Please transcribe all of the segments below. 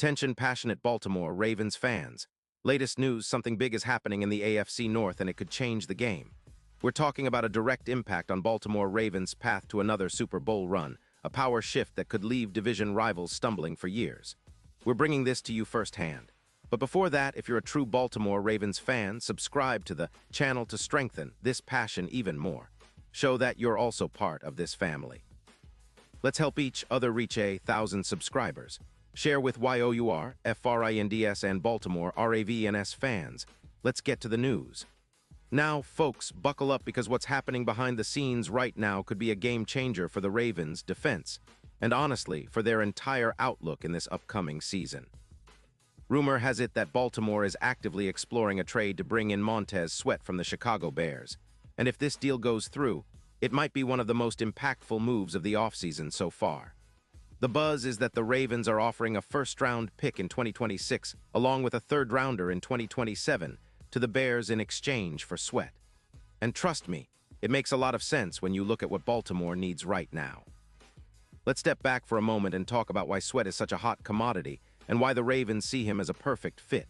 Attention passionate Baltimore Ravens fans. Latest news, something big is happening in the AFC North and it could change the game. We're talking about a direct impact on Baltimore Ravens' path to another Super Bowl run, a power shift that could leave division rivals stumbling for years. We're bringing this to you firsthand. But before that, if you're a true Baltimore Ravens fan, subscribe to the channel to strengthen this passion even more. Show that you're also part of this family. Let's help each other reach 1,000 subscribers. Share with YOUR, FRINDS, and Baltimore RAVENS fans. Let's get to the news. Now, folks, buckle up because what's happening behind the scenes right now could be a game changer for the Ravens' defense, and honestly, for their entire outlook in this upcoming season. Rumor has it that Baltimore is actively exploring a trade to bring in Montez Sweat from the Chicago Bears, and if this deal goes through, it might be one of the most impactful moves of the offseason so far. The buzz is that the Ravens are offering a first-round pick in 2026 along with a third-rounder in 2027 to the Bears in exchange for Sweat. And trust me, it makes a lot of sense when you look at what Baltimore needs right now. Let's step back for a moment and talk about why Sweat is such a hot commodity and why the Ravens see him as a perfect fit.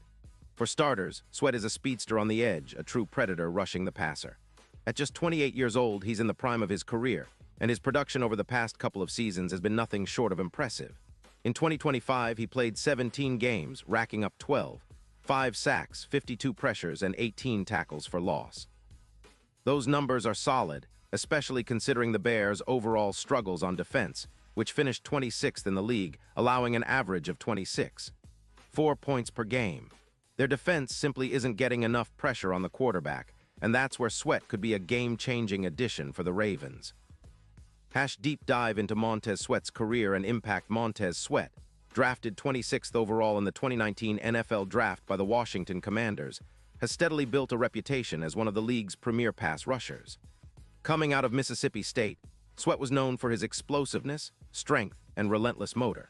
For starters, Sweat is a speedster on the edge, a true predator rushing the passer. At just 28 years old, he's in the prime of his career, and his production over the past couple of seasons has been nothing short of impressive. In 2025, he played 17 games, racking up 12, 5 sacks, 52 pressures, and 18 tackles for loss. Those numbers are solid, especially considering the Bears' overall struggles on defense, which finished 26th in the league, allowing an average of 26.4 points per game. Their defense simply isn't getting enough pressure on the quarterback, and that's where Sweat could be a game-changing addition for the Ravens. Deep dive into Montez Sweat's career and impact. Montez Sweat, drafted 26th overall in the 2019 NFL Draft by the Washington Commanders, has steadily built a reputation as one of the league's premier pass rushers. Coming out of Mississippi State, Sweat was known for his explosiveness, strength, and relentless motor.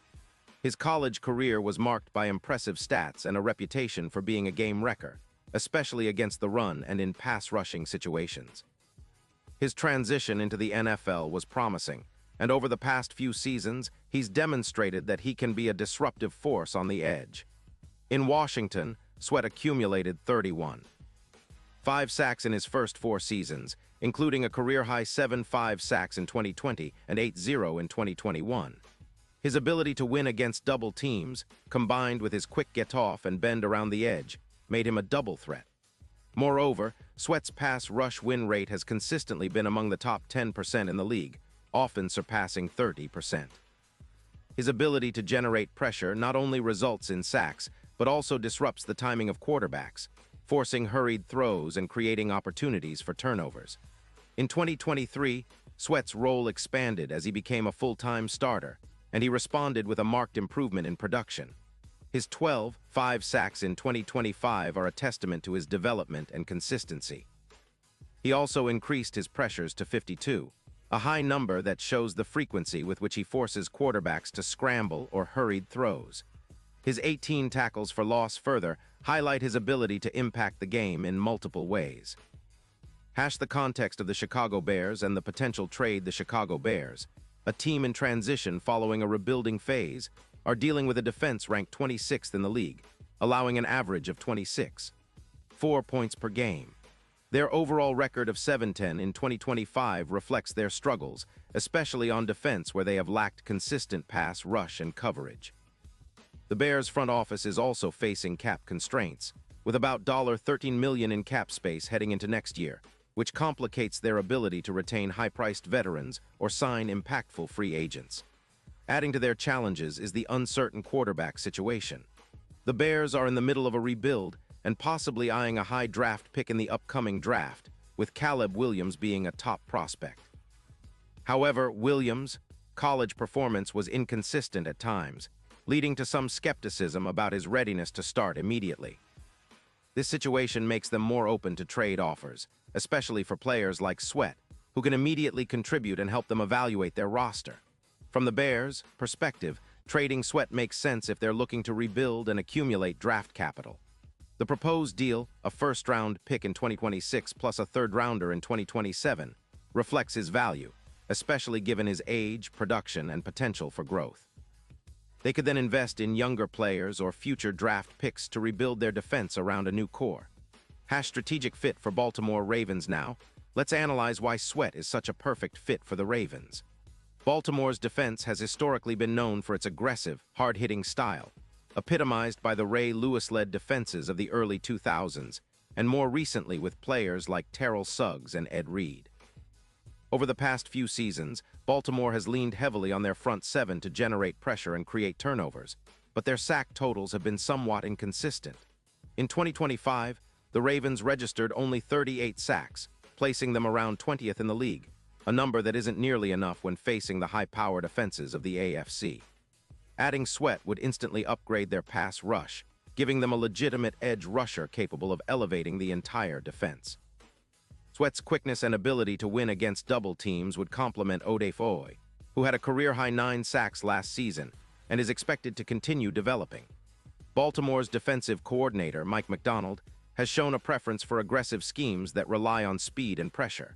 His college career was marked by impressive stats and a reputation for being a game wrecker, especially against the run and in pass-rushing situations. His transition into the NFL was promising, and over the past few seasons, he's demonstrated that he can be a disruptive force on the edge. In Washington, Sweat accumulated 31.5 sacks in his first 4 seasons, including a career-high 7.5 sacks in 2020 and 8.0 in 2021. His ability to win against double teams, combined with his quick get-off and bend around the edge, made him a double threat. Moreover, Sweat's pass rush win rate has consistently been among the top 10% in the league, often surpassing 30%. His ability to generate pressure not only results in sacks, but also disrupts the timing of quarterbacks, forcing hurried throws and creating opportunities for turnovers. In 2023, Sweat's role expanded as he became a full-time starter, and he responded with a marked improvement in production. His 12.5 sacks in 2025 are a testament to his development and consistency. He also increased his pressures to 52, a high number that shows the frequency with which he forces quarterbacks to scramble or hurried throws. His 18 tackles for loss further highlight his ability to impact the game in multiple ways. The context of the Chicago Bears and the potential trade. The Chicago Bears, a team in transition following a rebuilding phase, are dealing with a defense ranked 26th in the league, allowing an average of 26.4 points per game. Their overall record of 7-10 in 2025 reflects their struggles, especially on defense where they have lacked consistent pass rush and coverage. The Bears' front office is also facing cap constraints, with about $13 million in cap space heading into next year, which complicates their ability to retain high-priced veterans or sign impactful free agents. Adding to their challenges is the uncertain quarterback situation. The Bears are in the middle of a rebuild and possibly eyeing a high draft pick in the upcoming draft, with Caleb Williams being a top prospect. However, Williams' college performance was inconsistent at times, leading to some skepticism about his readiness to start immediately. This situation makes them more open to trade offers, especially for players like Sweat, who can immediately contribute and help them evaluate their roster. From the Bears' perspective, trading Sweat makes sense if they're looking to rebuild and accumulate draft capital. The proposed deal, a first-round pick in 2026 plus a third-rounder in 2027, reflects his value, especially given his age, production, and potential for growth. They could then invest in younger players or future draft picks to rebuild their defense around a new core. Strategic fit for Baltimore Ravens now. Let's analyze why Sweat is such a perfect fit for the Ravens. Baltimore's defense has historically been known for its aggressive, hard-hitting style, epitomized by the Ray Lewis-led defenses of the early 2000s, and more recently with players like Terrell Suggs and Ed Reed. Over the past few seasons, Baltimore has leaned heavily on their front seven to generate pressure and create turnovers, but their sack totals have been somewhat inconsistent. In 2025, the Ravens registered only 38 sacks, placing them around 20th in the league, a number that isn't nearly enough when facing the high-powered offenses of the AFC. Adding Sweat would instantly upgrade their pass rush, giving them a legitimate edge rusher capable of elevating the entire defense. Sweat's quickness and ability to win against double teams would complement Odafe, who had a career-high 9 sacks last season and is expected to continue developing. Baltimore's defensive coordinator, Mike Macdonald, has shown a preference for aggressive schemes that rely on speed and pressure.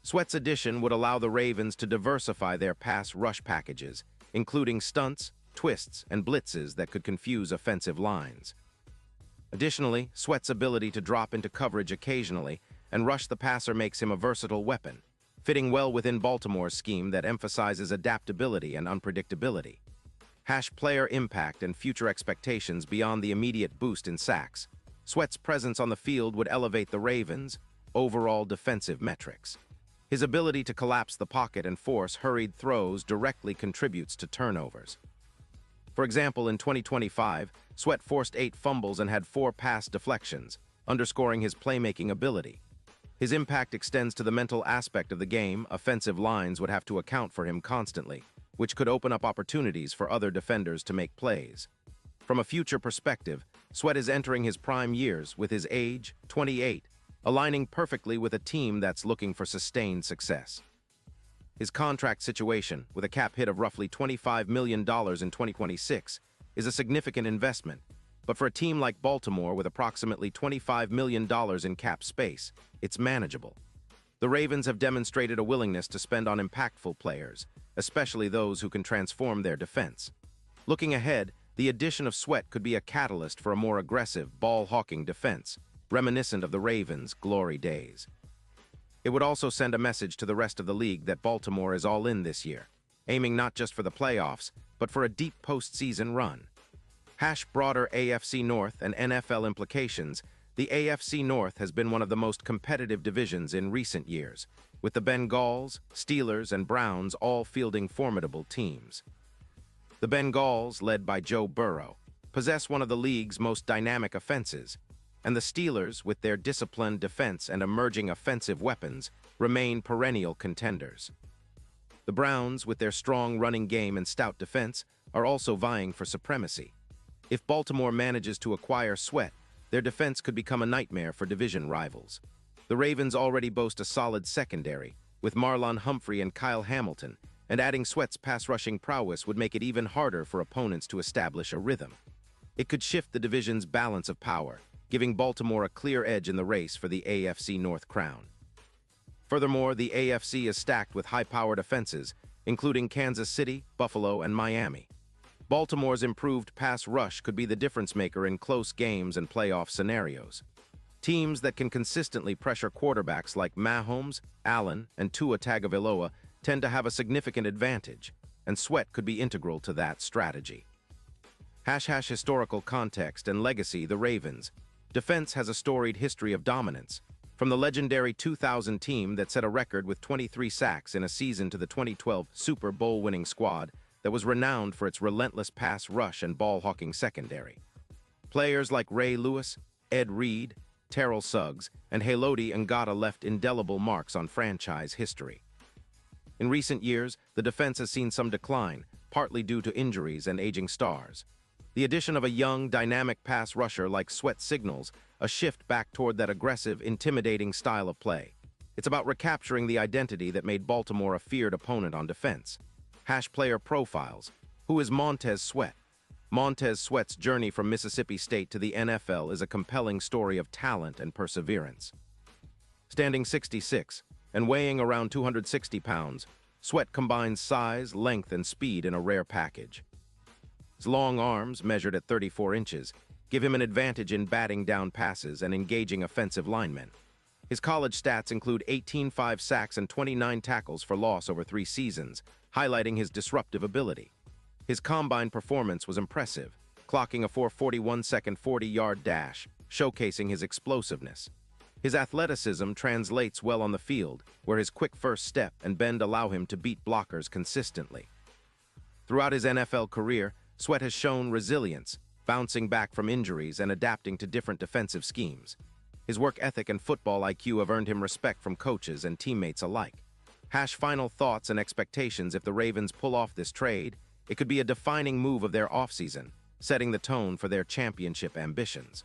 Sweat's addition would allow the Ravens to diversify their pass rush packages, including stunts, twists, and blitzes that could confuse offensive lines. Additionally, Sweat's ability to drop into coverage occasionally and rush the passer makes him a versatile weapon, fitting well within Baltimore's scheme that emphasizes adaptability and unpredictability. Player impact and future expectations beyond the immediate boost in sacks. Sweat's presence on the field would elevate the Ravens' overall defensive metrics. His ability to collapse the pocket and force hurried throws directly contributes to turnovers. For example, in 2025, Sweat forced 8 fumbles and had 4 pass deflections, underscoring his playmaking ability. His impact extends to the mental aspect of the game. Offensive lines would have to account for him constantly, which could open up opportunities for other defenders to make plays. From a future perspective, Sweat is entering his prime years with his age, 28, aligning perfectly with a team that's looking for sustained success. His contract situation, with a cap hit of roughly $25 million in 2026, is a significant investment, but for a team like Baltimore with approximately $25 million in cap space, it's manageable. The Ravens have demonstrated a willingness to spend on impactful players, especially those who can transform their defense. Looking ahead, the addition of Sweat could be a catalyst for a more aggressive, ball-hawking defense, reminiscent of the Ravens' glory days. It would also send a message to the rest of the league that Baltimore is all in this year, aiming not just for the playoffs, but for a deep postseason run. Broader AFC North and NFL implications. The AFC North has been one of the most competitive divisions in recent years, with the Bengals, Steelers, and Browns all fielding formidable teams. The Bengals, led by Joe Burrow, possess one of the league's most dynamic offenses, and the Steelers, with their disciplined defense and emerging offensive weapons, remain perennial contenders. The Browns, with their strong running game and stout defense, are also vying for supremacy. If Baltimore manages to acquire Sweat, their defense could become a nightmare for division rivals. The Ravens already boast a solid secondary, with Marlon Humphrey and Kyle Hamilton, and adding Sweat's pass-rushing prowess would make it even harder for opponents to establish a rhythm. It could shift the division's balance of power, giving Baltimore a clear edge in the race for the AFC North crown. Furthermore, the AFC is stacked with high-powered offenses, including Kansas City, Buffalo, and Miami. Baltimore's improved pass rush could be the difference-maker in close games and playoff scenarios. Teams that can consistently pressure quarterbacks like Mahomes, Allen, and Tua Tagovailoa tend to have a significant advantage, and Sweat could be integral to that strategy. Historical context and legacy. The Ravens' defense has a storied history of dominance, from the legendary 2000 team that set a record with 23 sacks in a season to the 2012 Super Bowl-winning squad that was renowned for its relentless pass rush and ball-hawking secondary. Players like Ray Lewis, Ed Reed, Terrell Suggs, and Haloti Ngata left indelible marks on franchise history. In recent years, the defense has seen some decline, partly due to injuries and aging stars. The addition of a young, dynamic pass rusher like Sweat signals a shift back toward that aggressive, intimidating style of play. It's about recapturing the identity that made Baltimore a feared opponent on defense. Player profiles. Who is Montez Sweat? Montez Sweat's journey from Mississippi State to the NFL is a compelling story of talent and perseverance. Standing 6'6" and weighing around 260 pounds, Sweat combines size, length, and speed in a rare package. His long arms, measured at 34 inches, give him an advantage in batting down passes and engaging offensive linemen. His college stats include 18 sacks and 29 tackles for loss over 3 seasons, highlighting his disruptive ability. His combine performance was impressive, clocking a 4:41-second 40-yard dash, showcasing his explosiveness. His athleticism translates well on the field, where his quick first step and bend allow him to beat blockers consistently. Throughout his NFL career, Sweat has shown resilience, bouncing back from injuries and adapting to different defensive schemes. His work ethic and football IQ have earned him respect from coaches and teammates alike. Final thoughts and expectations. If the Ravens pull off this trade, it could be a defining move of their offseason, setting the tone for their championship ambitions.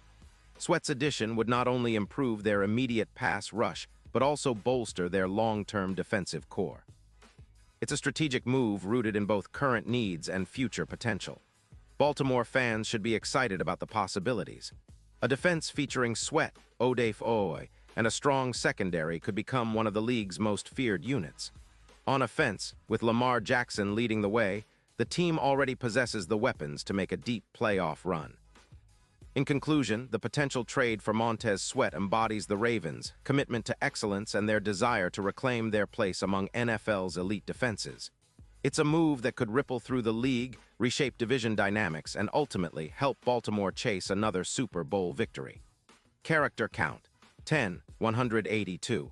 Sweat's addition would not only improve their immediate pass rush, but also bolster their long-term defensive core. It's a strategic move rooted in both current needs and future potential. Baltimore fans should be excited about the possibilities. A defense featuring Sweat, Odafe, and a strong secondary could become one of the league's most feared units. On offense, with Lamar Jackson leading the way, the team already possesses the weapons to make a deep playoff run. In conclusion, the potential trade for Montez Sweat embodies the Ravens' commitment to excellence and their desire to reclaim their place among NFL's elite defenses. It's a move that could ripple through the league, reshape division dynamics, and ultimately help Baltimore chase another Super Bowl victory. Character count: 10, 182.